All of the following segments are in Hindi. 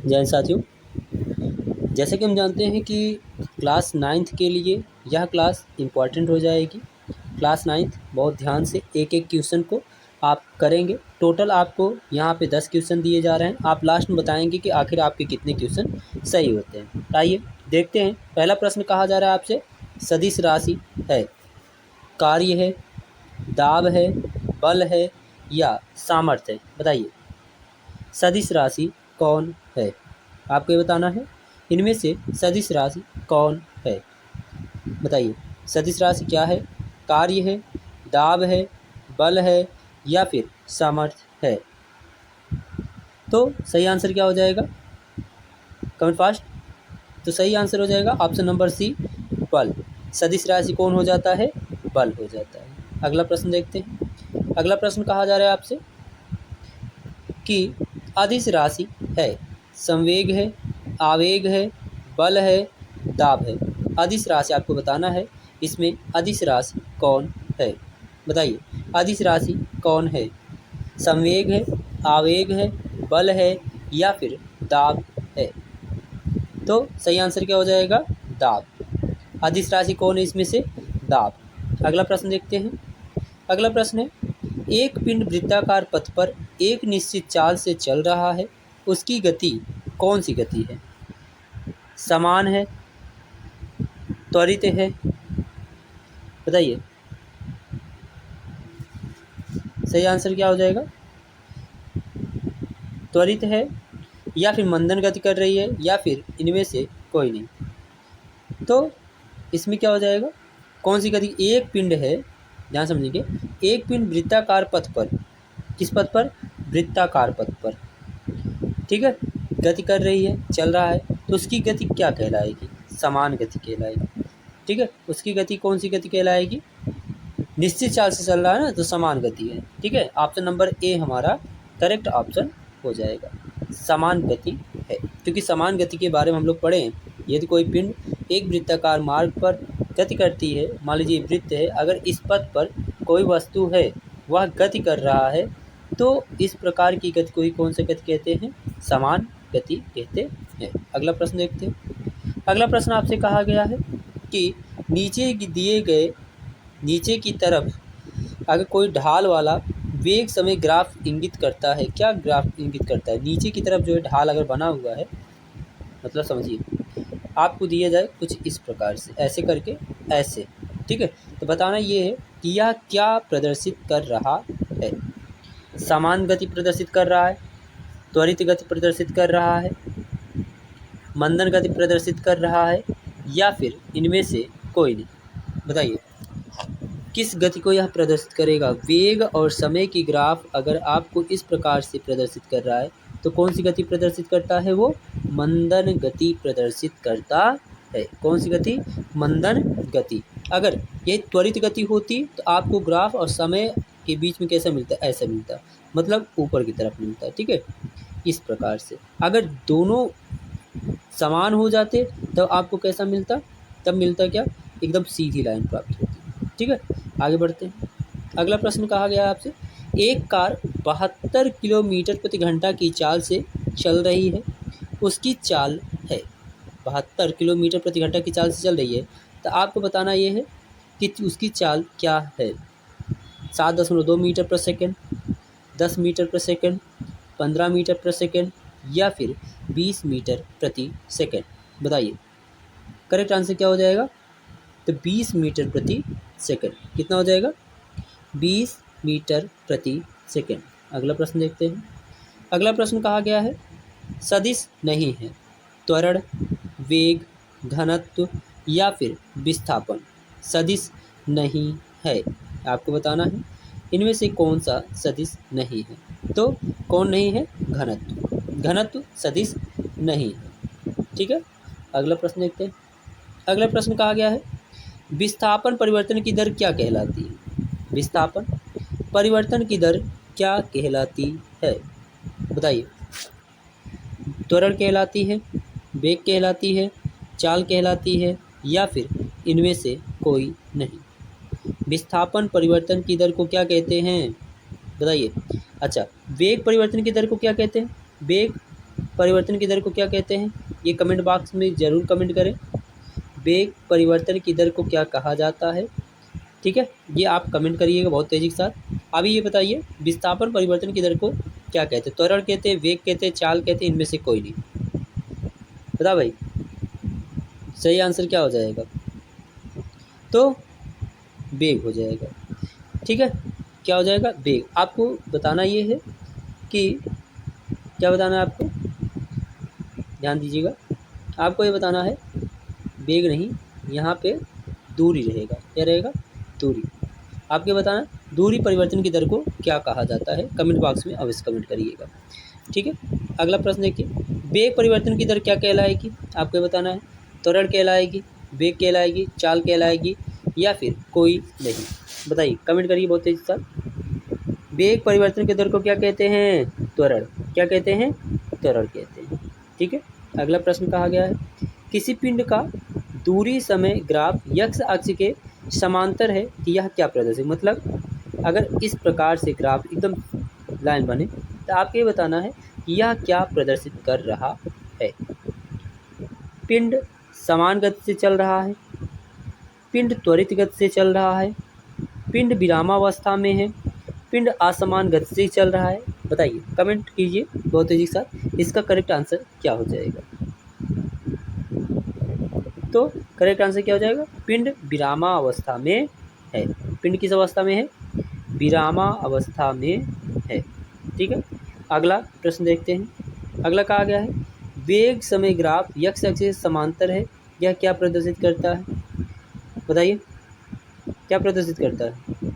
जय हिंद साथियों, जैसे कि हम जानते हैं कि क्लास 9th के लिए यह क्लास इम्पॉर्टेंट हो जाएगी। क्लास 9th बहुत ध्यान से एक एक क्वेश्चन को आप करेंगे। टोटल आपको यहाँ पे 10 क्वेश्चन दिए जा रहे हैं। आप लास्ट में बताएंगे कि आखिर आपके कितने क्वेश्चन सही होते हैं। आइए देखते हैं। पहला प्रश्न कहा जा रहा है आपसे, सदिश राशि है, कार्य है, दाब है, बल है या सामर्थ्य है। बताइए सदिश राशि कौन है, आपको ये बताना है। इनमें से सदिश राशि कौन है, बताइए। सदिश राशि क्या है, कार्य है, दाब है, बल है या फिर सामर्थ्य है। तो सही आंसर क्या हो जाएगा, कमेंट फास्ट। तो सही आंसर हो जाएगा ऑप्शन नंबर सी, बल। सदिश राशि कौन हो जाता है, बल हो जाता है। अगला प्रश्न देखते हैं। अगला प्रश्न कहा जा रहा है आपसे कि अदिश राशि है, संवेग है, आवेग है, बल है, दाब है। अदिश राशि आपको बताना है, इसमें अदिश राशि कौन है। बताइए अदिश राशि कौन है, संवेग है, आवेग है, बल है या फिर दाब है। तो सही आंसर क्या हो जाएगा, दाब। अदिश राशि कौन है इसमें से, दाब। अगला प्रश्न देखते हैं। अगला प्रश्न है, एक पिंड वृत्ताकार पथ पर एक निश्चित चाल से चल रहा है, उसकी गति कौन सी गति है। समान है, त्वरित है, बताइए सही आंसर क्या हो जाएगा, त्वरित है या फिर मंदन गति कर रही है या फिर इनमें से कोई नहीं। तो इसमें क्या हो जाएगा, कौन सी गति, एक पिंड है, ध्यान समझिए, एक पिंड वृत्ताकार पथ पर, किस पथ पर, वृत्ताकार पथ पर, ठीक है, गति कर रही है, चल रहा है, तो उसकी गति क्या कहलाएगी, समान गति कहलाएगी। ठीक है, उसकी गति कौन सी गति कहलाएगी, निश्चित चाल से चल रहा है ना, तो समान गति है। ठीक है, ऑप्शन नंबर ए हमारा करेक्ट ऑप्शन हो जाएगा, समान गति है। क्योंकि समान गति के बारे में हम लोग पढ़े हैं। यदि कोई पिंड एक वृत्ताकार मार्ग पर गति करती है, मान लीजिए वृत्त है, अगर इस पथ पर कोई वस्तु है वह गति कर रहा है, तो इस प्रकार की गति को ही कौन सी गति कहते हैं, समान गति कहते हैं। अगला प्रश्न देखते हैं। अगला प्रश्न आपसे कहा गया है कि नीचे दिए गए, नीचे की तरफ अगर कोई ढाल वाला वेग समय ग्राफ इंगित करता है, क्या ग्राफ इंगित करता है, नीचे की तरफ जो है ढाल अगर बना हुआ है, मतलब समझिए आपको दिया जाए कुछ इस प्रकार से, ऐसे करके ऐसे, ठीक है, तो बताना ये है कि यह क्या प्रदर्शित कर रहा है। समान गति प्रदर्शित कर रहा है, त्वरित गति प्रदर्शित कर रहा है, मंदन गति प्रदर्शित कर रहा है या फिर इनमें से कोई नहीं। बताइए किस गति को यह प्रदर्शित करेगा। वेग और समय की ग्राफ अगर आपको इस प्रकार से प्रदर्शित कर रहा है, तो कौन सी गति प्रदर्शित करता है, वो मंदन गति प्रदर्शित करता है। कौन सी गति, मंदन गति। अगर ये त्वरित गति होती तो आपको ग्राफ और समय के बीच में कैसा मिलता, ऐसा मिलता, मतलब ऊपर की तरफ मिलता है। ठीक है, इस प्रकार से अगर दोनों समान हो जाते तो आपको कैसा मिलता, तब मिलता क्या, एकदम सीधी लाइन प्राप्त होती। ठीक है, आगे बढ़ते हैं। अगला प्रश्न कहा गया आपसे, एक कार 72 किलोमीटर प्रति घंटा की चाल से चल रही है, उसकी चाल है 72 किलोमीटर प्रति घंटा की चाल से चल रही है, तो आपको बताना ये है कि उसकी चाल क्या है। 7.2 मीटर प्रति सेकेंड, 10 मीटर प्रति सेकेंड, 15 मीटर प्रति सेकेंड या फिर 20 मीटर प्रति सेकेंड। बताइए करेक्ट आंसर क्या हो जाएगा, तो 20 मीटर प्रति सेकेंड। कितना हो जाएगा, 20 मीटर प्रति सेकेंड। अगला प्रश्न देखते हैं। अगला प्रश्न कहा गया है, सदिश नहीं है, त्वरण, वेग, घनत्व या फिर विस्थापन। सदिश नहीं है, आपको बताना है इनमें से कौन सा सदिश नहीं है। तो कौन नहीं है, घनत्व, घनत्व सदिश नहीं है। ठीक है, अगला प्रश्न देखते हैं। अगला प्रश्न कहा गया है, विस्थापन परिवर्तन की दर क्या कहलाती है। विस्थापन परिवर्तन की दर क्या कहलाती है, बताइए। त्वरण कहलाती है, वेग कहलाती है, चाल कहलाती है या फिर इनमें से कोई नहीं। विस्थापन परिवर्तन की दर को क्या कहते हैं, बताइए। अच्छा, वेग परिवर्तन की दर को क्या कहते हैं, वेग परिवर्तन की दर को क्या कहते हैं? ये कमेंट बॉक्स में ज़रूर कमेंट करें। वेग परिवर्तन की दर को क्या कहा जाता है? ठीक है, ये आप कमेंट करिएगा बहुत तेज़ी के साथ। अभी ये बताइए, विस्थापन परिवर्तन की दर को क्या कहते हैं? त्वरण कहते हैं, वेग कहते हैं, चाल कहते हैं, इनमें से कोई नहीं। बता भाई, सही आंसर क्या हो जाएगा? तो वेग हो जाएगा। ठीक है, क्या हो जाएगा? वेग। आपको बताना ये है कि क्या बताना है आपको, ध्यान दीजिएगा। आपको ये बताना है वेग नहीं, यहाँ पे दूरी रहेगा। क्या रहेगा? दूरी। आपके बताना दूरी परिवर्तन की दर को क्या कहा जाता है? कमेंट बॉक्स में अवश्य कमेंट करिएगा। ठीक है, अगला प्रश्न देखिए, वेग परिवर्तन की दर क्या कहलाएगी? आपको बताना है त्वरण कहलाएगी, वेग कहलाएगी, चाल कहलाएगी, या फिर कोई नहीं? बताइए, कमेंट करिए बहुत तेजी से। वेग परिवर्तन की दर को क्या कहते हैं? त्वरण। क्या कहते हैं? त्वरण कहते हैं। ठीक है, अगला प्रश्न कहा गया है, किसी पिंड का दूरी समय ग्राफ x अक्ष के समांतर है कि यह क्या प्रदर्शित, मतलब अगर इस प्रकार से ग्राफ एकदम लाइन बने तो आपको ये बताना है कि यह क्या प्रदर्शित कर रहा है। पिंड समान गति से चल रहा है, पिंड त्वरित गति से चल रहा है, पिंड विरामावस्था में है, पिंड असमान गति से चल रहा है। बताइए, कमेंट कीजिए बहुत तेजी के साथ, इसका करेक्ट आंसर क्या हो जाएगा? तो करेक्ट आंसर क्या हो जाएगा? पिंड विरामावस्था में है। पिंड किस अवस्था में है? विरामावस्था में है। ठीक है, अगला प्रश्न देखते हैं। अगला कहा गया है, वेग समय ग्राफ x अक्ष से समांतर है, यह क्या प्रदर्शित करता है? बताइए, क्या प्रदर्शित करता है?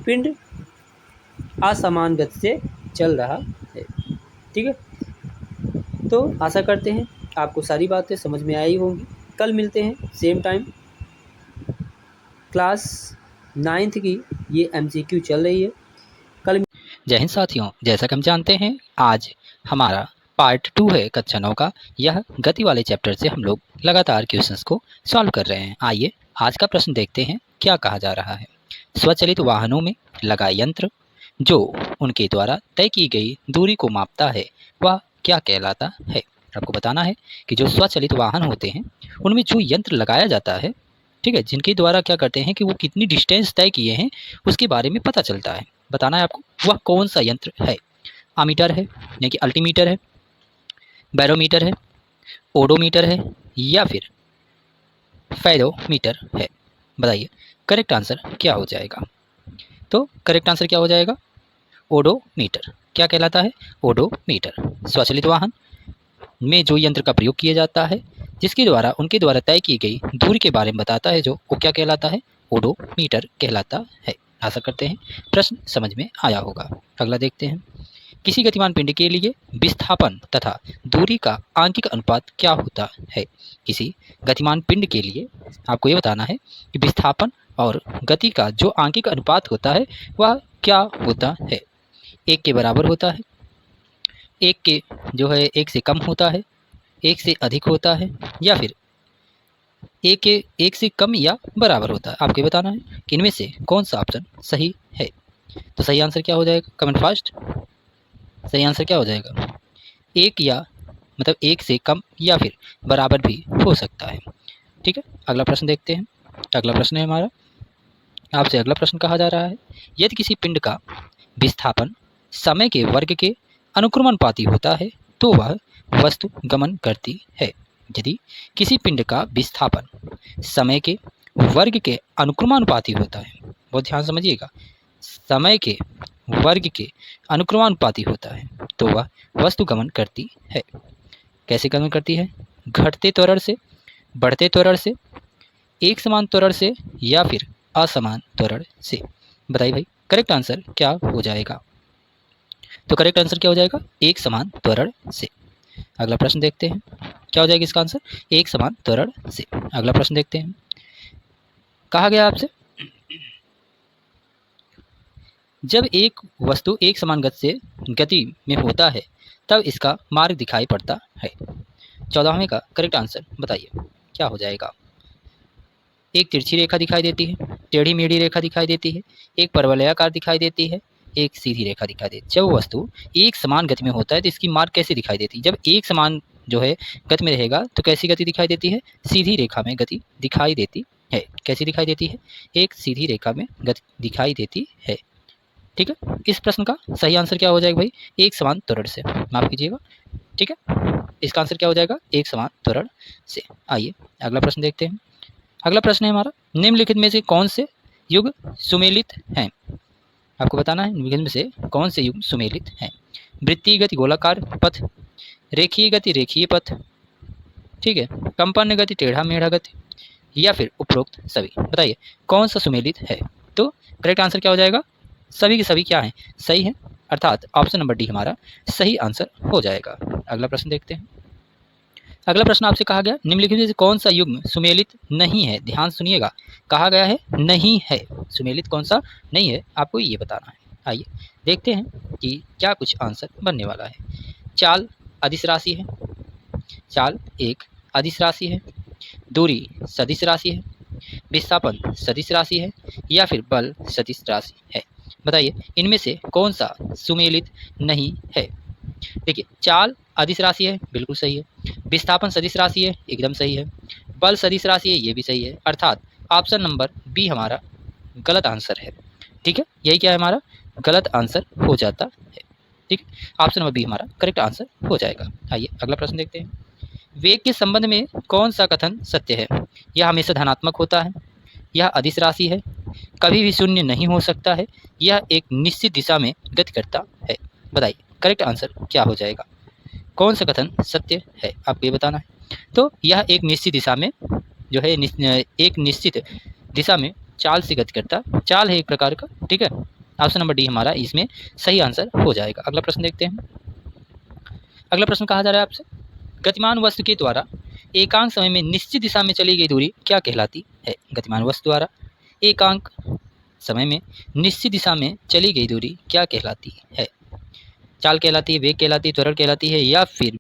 पिंड असमान गति से चल रहा है। ठीक है, तो आशा करते हैं आपको सारी बातें समझ में आई होंगी। कल मिलते हैं सेम टाइम। क्लास 9th की ये MCQ चल रही है कल। जय हिंद साथियों, जैसा कि हम जानते हैं आज हमारा पार्ट 2 है कक्षा 9 का। यह गति वाले चैप्टर से हम लोग लगातार क्वेश्चंस को सॉल्व कर रहे हैं। आइए आज का प्रश्न देखते हैं, क्या कहा जा रहा है। स्वचालित वाहनों में लगा यंत्र जो उनके द्वारा तय की गई दूरी को मापता है, वह क्या कहलाता है? आपको बताना है कि जो स्वचालित वाहन होते हैं उनमें जो यंत्र लगाया जाता है, ठीक है, जिनके द्वारा क्या करते हैं कि वो कितनी डिस्टेंस तय किए हैं उसके बारे में पता चलता है। बताना है आपको वह कौन सा यंत्र है। आमीटर है, यानी कि अल्टीमीटर है, बैरोमीटर है, ओडोमीटर है, या फिर फेरोमीटर है। बताइए करेक्ट आंसर क्या हो जाएगा? तो करेक्ट आंसर क्या हो जाएगा? ओडोमीटर। क्या कहलाता है? ओडोमीटर। स्वचालित वाहन में जो यंत्र का प्रयोग किया जाता है, जिसके द्वारा उनके द्वारा तय की गई दूरी के बारे में बताता है, जो वो क्या कहलाता है? ओडोमीटर कहलाता है। आशा करते हैं प्रश्न समझ में आया होगा। अगला देखते हैं, किसी गतिमान पिंड के लिए विस्थापन तथा दूरी का आंकिक अनुपात क्या होता है? किसी गतिमान पिंड के लिए आपको ये बताना है कि विस्थापन और गति का जो आंकिक अनुपात होता है वह क्या होता है। 1 के बराबर होता है, 1 के जो है 1 से कम होता है, 1 से अधिक होता है, या फिर 1 से कम या बराबर होता है। आपको बताना है कि इनमें से कौन सा ऑप्शन सही है। तो सही आंसर क्या हो जाएगा? Comment fast. सही आंसर क्या हो जाएगा? 1 या मतलब 1 से कम या फिर बराबर भी हो सकता है। ठीक है, अगला प्रश्न देखते हैं। अगला प्रश्न है हमारा, आपसे अगला प्रश्न कहा जा रहा है, यदि किसी पिंड का विस्थापन समय के वर्ग के अनुक्रमानुपाती होता है तो वह वस्तु गमन करती है। यदि किसी पिंड का विस्थापन समय के वर्ग के अनुक्रमानुपाती होता है, बहुत ध्यान समझिएगा, समय के वर्ग के अनुक्रमानुपाती होता है तो वह वस्तु गमन करती है। कैसे गमन करती है? घटते त्वरण से, बढ़ते त्वरण से, एक समान त्वरण से, या फिर असमान त्वरण से। बताइए भाई करेक्ट आंसर क्या हो जाएगा? तो करेक्ट आंसर क्या हो जाएगा? एक समान त्वरण से। अगला प्रश्न देखते हैं, क्या हो जाएगा इसका आंसर? एक समान त्वरण से। अगला प्रश्न देखते हैं, कहा गया आपसे, जब एक वस्तु एक समान गति में होता है तब इसका मार्ग दिखाई पड़ता है। 14वें का करेक्ट आंसर बताइए क्या हो जाएगा? एक तिरछी रेखा दिखाई देती है, टेढ़ी मेढ़ी रेखा दिखाई देती है, एक परवलयाकार दिखाई देती है, एक सीधी रेखा दिखाई देती। जब वस्तु एक समान गति में होता है तो इसकी मार्ग कैसे दिखाई देती है? जब एक समान जो है गति में रहेगा तो कैसी गति दिखाई देती है? सीधी रेखा में गति दिखाई देती है। कैसी दिखाई देती है? एक सीधी रेखा में गति दिखाई देती है। ठीक है, इस प्रश्न का सही आंसर क्या हो जाएगा भाई? एक समान त्वरण से, माफ कीजिएगा। ठीक है, इसका आंसर क्या हो जाएगा? एक समान त्वरण से। आइए अगला प्रश्न देखते हैं। अगला प्रश्न है हमारा, निम्नलिखित में से कौन से युग सुमेलित हैं? आपको बताना है निम्नलिखित में से कौन से युग सुमेलित हैं। वृत्तीय गति गोलाकार पथ, रेखीय गति रेखीय पथ, ठीक है, कंपन गति टेढ़ा मेढ़ा गति, या फिर उपरोक्त सभी। बताइए कौन सा सुमेलित है? तो करेक्ट आंसर क्या हो जाएगा? सभी के सभी क्या है? सही है, अर्थात ऑप्शन नंबर डी हमारा सही आंसर हो जाएगा। अगला प्रश्न देखते हैं। अगला प्रश्न आपसे कहा गया निम्नलिखित में से कौन सा युग्म सुमेलित नहीं है? ध्यान सुनिएगा, कहा गया है नहीं है, सुमेलित कौन सा नहीं है आपको ये बताना है। आइए देखते हैं कि क्या कुछ आंसर बनने वाला है। चाल अदिश राशि है, चाल एक अदिश राशि है, दूरी सदिश राशि है, विस्थापन सदिश राशि है, या फिर बल सदिश राशि है। बताइए इनमें से कौन सा सुमेलित नहीं है? देखिए चाल अदिश राशि है, बिल्कुल सही है। विस्थापन सदिश राशि है, एकदम सही है। बल सदिश राशि है, ये भी सही है। अर्थात ऑप्शन नंबर बी हमारा गलत आंसर है। ठीक है, यही क्या है हमारा? गलत आंसर हो जाता है। ठीक, ऑप्शन नंबर बी हमारा करेक्ट आंसर हो जाएगा। आइए अगला प्रश्न देखते हैं। वेग के संबंध में कौन सा कथन सत्य है? यह हमेशा धनात्मक होता है, यह अदिश राशि है, कभी भी शून्य नहीं हो सकता है, यह एक निश्चित दिशा में गति करता है। बताइए करेक्ट आंसर क्या हो जाएगा? कौन सा कथन सत्य है आपको ये बताना है। तो यह एक निश्चित दिशा में जो है एक निश्चित दिशा में चाल से गति करता, चाल है एक प्रकार का। ठीक है, ऑप्शन नंबर डी हमारा इसमें सही आंसर हो जाएगा। अगला प्रश्न देखते हैं। अगला प्रश्न कहा जा रहा है आपसे, गतिमान वस्तु के द्वारा एकांक समय में निश्चित दिशा में चली गई दूरी क्या कहलाती है? गतिमान वस्तु द्वारा एकांक समय में निश्चित दिशा में चली गई दूरी क्या कहलाती है? चाल कहलाती है, वेग कहलाती है, त्वरण कहलाती है, या फिर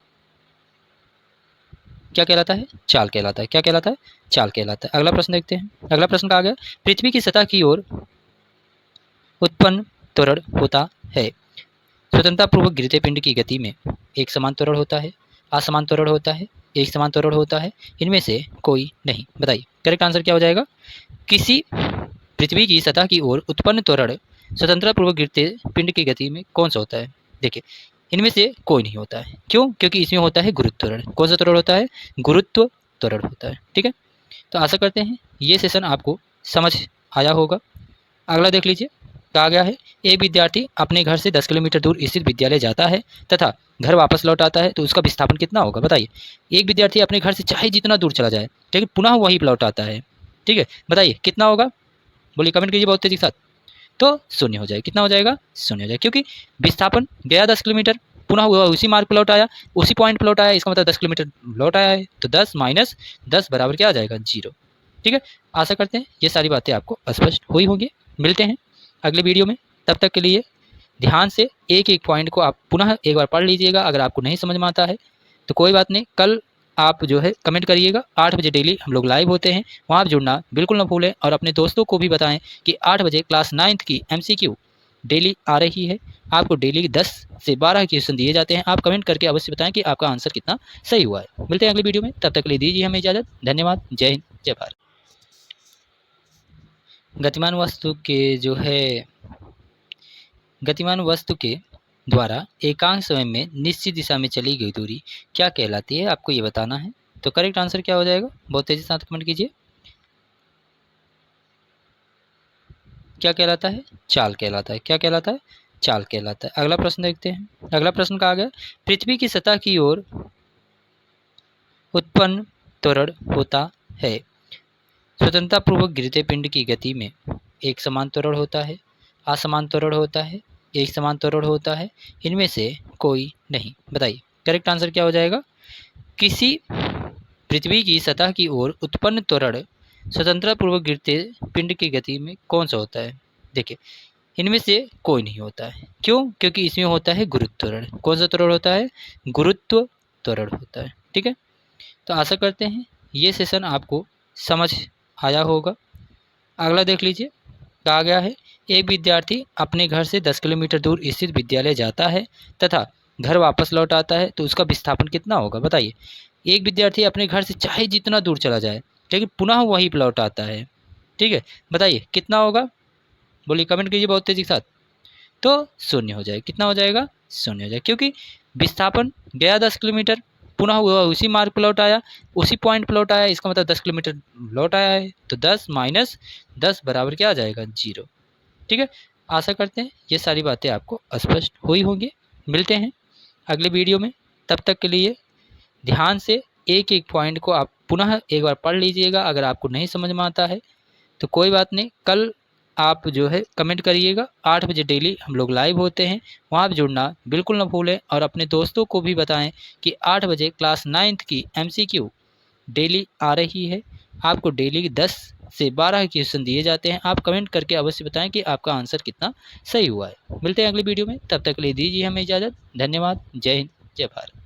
क्या कहलाता है? चाल कहलाता है। क्या कहलाता है? चाल कहलाता है। अगला प्रश्न देखते हैं। अगला प्रश्न कहा गया पृथ्वी की सतह की ओर उत्पन्न त्वरण होता है। स्वतंत्रता पूर्वक गिरते पिंड की गति में एक समान त्वरण होता है, असमान त्वरण होता है, एक समान त्वरण होता है, इनमें से कोई नहीं। बताइए करेक्ट आंसर क्या हो जाएगा? किसी पृथ्वी की सतह की ओर उत्पन्न त्वरण स्वतंत्रता पूर्वक गिरते पिंड की गति में कौन सा होता है? देखिए इनमें से कोई नहीं होता है। क्यों? क्योंकि इसमें होता है गुरुत्व त्वरण। कौन सा त्वरण होता है? गुरुत्व त्वरण होता है। ठीक है, तो आशा करते हैं ये सेशन आपको समझ आया होगा। अगला देख लीजिए, कहा गया है एक विद्यार्थी अपने घर से 10 किलोमीटर दूर स्थित विद्यालय जाता है तथा घर वापस लौट आता है तो उसका विस्थापन कितना होगा? बताइए एक विद्यार्थी अपने घर से चाहे जितना दूर चला जाए लेकिन पुनः वहीं लौट आता है। ठीक है, बताइए कितना होगा? बोलिए, कमेंट कीजिए बहुत तेजी के साथ। तो शून्य हो जाएगा। कितना हो जाएगा? शून्य हो जाएगा, क्योंकि विस्थापन गया 10 किलोमीटर, पुनः हुआ उसी मार्ग पर लौट आया, उसी पॉइंट पर लौट आया, इसका मतलब 10 किलोमीटर लौट आया है, तो 10 माइनस 10 बराबर क्या आ जाएगा? 0। ठीक है, आशा करते हैं ये सारी बातें आपको स्पष्ट हुई होंगी। मिलते हैं अगले वीडियो में, तब तक के लिए ध्यान से एक एक पॉइंट को आप पुनः एक बार पढ़ लीजिएगा। अगर आपको नहीं समझ में आता है तो कोई बात नहीं, कल आप जो है कमेंट करिएगा। 8 बजे डेली हम लोग लाइव होते हैं, वहाँ आप जुड़ना बिल्कुल ना भूलें, और अपने दोस्तों को भी बताएं कि 8 बजे क्लास 9th की MCQ डेली आ रही है। आपको डेली 10 से 12 क्वेश्चन दिए जाते हैं। आप कमेंट करके अवश्य बताएं कि आपका आंसर कितना सही हुआ है। मिलते हैं अगले वीडियो में, तब तक के लिए दीजिए हमें इजाज़त। धन्यवाद। जय हिंद, जय भारत। गतिमान वस्तु के जो है गतिमान वस्तु के द्वारा एकांक समय में निश्चित दिशा में चली गई दूरी क्या कहलाती है? आपको ये बताना है। तो करेक्ट आंसर क्या हो जाएगा? बहुत तेजी से साथ कमेंट कीजिए। क्या कहलाता है? चाल कहलाता है। क्या कहलाता है? चाल कहलाता है। अगला प्रश्न देखते हैं। अगला प्रश्न कहा गया पृथ्वी की सतह की ओर उत्पन्न त्वरण होता है। स्वतंत्रता पूर्वक गिरते पिंड की गति में एक समान त्वरण होता है, असमान त्वरण होता है, एक समान त्वरण होता है, इनमें से कोई नहीं। बताइए करेक्ट आंसर क्या हो जाएगा? किसी पृथ्वी की सतह की ओर उत्पन्न त्वरण स्वतंत्रता पूर्वक गिरते पिंड की गति में कौन सा होता है? देखिए इनमें से कोई नहीं होता है। क्यों? क्योंकि इसमें होता है गुरुत्व त्वरण। कौन सा त्वरण होता है? गुरुत्व त्वरण होता है। ठीक है, तो आशा करते हैं ये सेशन आपको समझ आया होगा। अगला देख लीजिए, कहा गया है एक विद्यार्थी अपने घर से 10 किलोमीटर दूर स्थित विद्यालय जाता है तथा घर वापस लौट आता है तो उसका विस्थापन कितना होगा बताइए। एक विद्यार्थी अपने घर से चाहे जितना दूर चला जाए लेकिन पुनः वहीं पर लौट आता है, ठीक है, बताइए कितना होगा, बोलिए कमेंट कीजिए बहुत तेज़ी के साथ। तो 0 हो जाएगा, कितना हो जाएगा 0 हो जाएगा, क्योंकि विस्थापन गया 10 किलोमीटर, पुनः वह उसी मार्ग पर लौट आया, उसी पॉइंट पर लौट आया, इसका मतलब 10 किलोमीटर लौट आया है, तो 10 माइनस 10 बराबर क्या आ जाएगा 0। ठीक है, आशा करते हैं ये सारी बातें आपको स्पष्ट हुई होंगी। मिलते हैं अगले वीडियो में, तब तक के लिए ध्यान से एक एक पॉइंट को आप पुनः एक बार पढ़ लीजिएगा। अगर आपको नहीं समझ में आता है तो कोई बात नहीं, कल आप जो है कमेंट करिएगा। 8 बजे डेली हम लोग लाइव होते हैं, वहाँ पर जुड़ना बिल्कुल ना भूलें और अपने दोस्तों को भी बताएं कि 8 बजे क्लास 9th की MCQ डेली आ रही है। आपको डेली 10 से 12 क्वेश्चन दिए जाते हैं, आप कमेंट करके अवश्य बताएं कि आपका आंसर कितना सही हुआ है। मिलते हैं अगली वीडियो में, तब तक के लिए दीजिए हमें इजाज़त। धन्यवाद। जय हिंद, जय भारत।